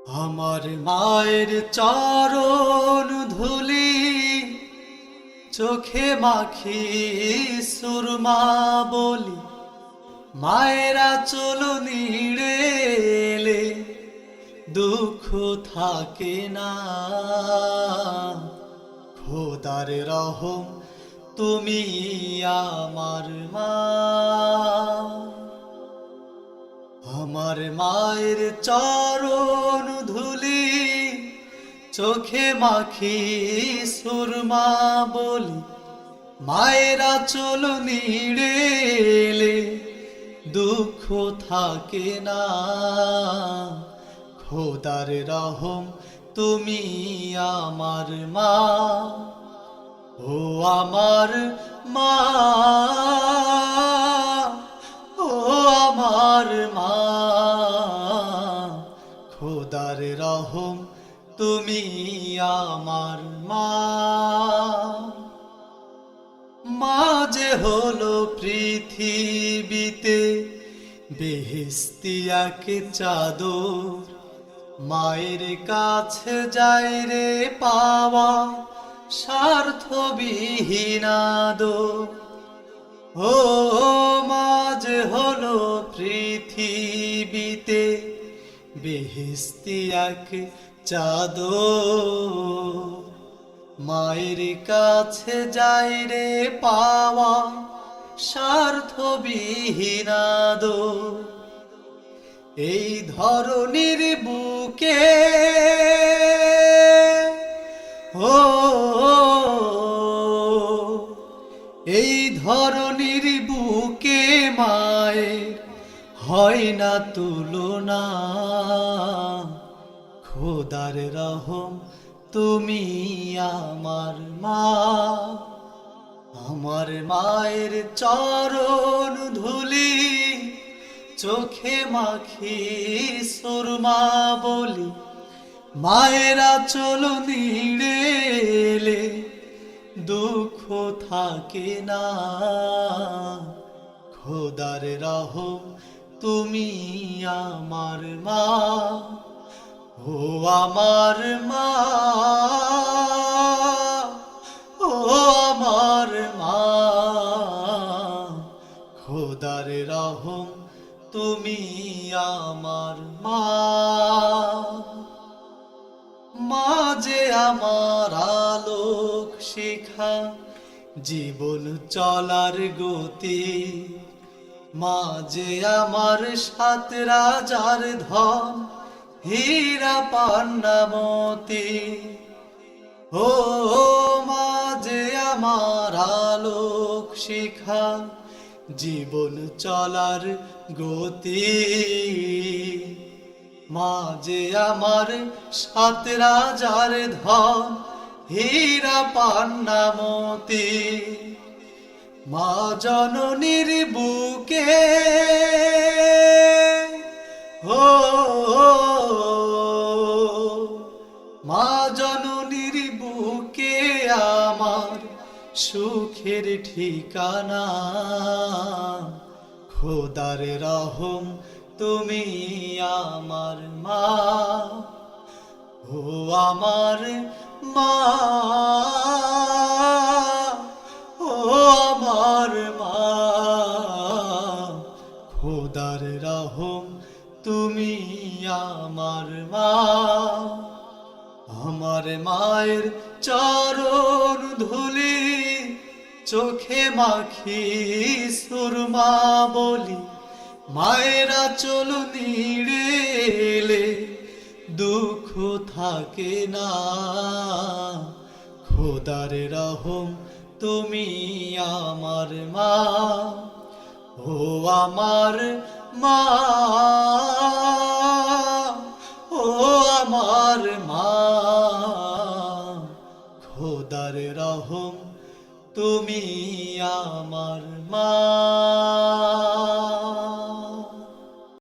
আমার মায়ের চরণ ধুলি চোখে মাখি সুরমা বলি, মায়েরা চলো নিড়ে এলে দুঃখ থাকে না। খোদার রহম তুমি আমার মা। আমার মায়ের চরণ ধুলি চোখে মাখি সুরমা বলি, মায়েরা চলো নিড়ে এলে দুঃখ থাকে না। খোদার রহম তুমি আমার মা। ও আমার মা, ও আমার মা, খোদার রহম তুমি আমার মা। মা যে হলো পৃথিবীতে বেহেশতি এক চাদর, মায়ের কাছে যাই রে পাওয়া স্বার্থবিহীন আদর। ও মা যে হলো পৃথিবীতে বেহেশতি এক চাদর, মায়ের কাছে যাই রে পাওয়া স্বার্থবিহীন আদর। এই ধরনীর বুকে ও এই ধরনীর বুকে মায়ের হয় না তুলনা। খোদার রহম তুমি আমার মা। আমার মায়ের চরণ ধুলি চোখে মাখি সুরমা বলি, মায়েরা চলো নিড়ে এলে দুঃখ থাকে না। খোদার রহম তুমি আমার মা। ও আমার মা, ও আমার মা, খোদার রহম তুমি আমার মা। মা যে আমার আলোক শিখা, জীবন চলার গতি, মা যে আমার সাত রাজার ধন, হীরা পান্না মতি। ও মা যে আমার আলোক শিখা, জীবন চলার গতি, মা যে আমার সাত রাজার ধন, হীরা পান্না মতি। মা জননীর বুকে ও মা জননীর বুকে আমার সুখের ঠিকানা। খোদার রহম তুমি আমার মা। ও আমার মা, ও আমার মা, খোদার রহম তুমি আমার মা। আমার মায়ের চরণ ধুলি চোখে মাখি সুরমা বলি, মায়েরা চলো নিড়ে এলে দুঃখ থাকে না। খোদার রহম তুমি আমার মা। ও আমার মা, ও আমার মা, খোদার রহম তুমি আমার মা।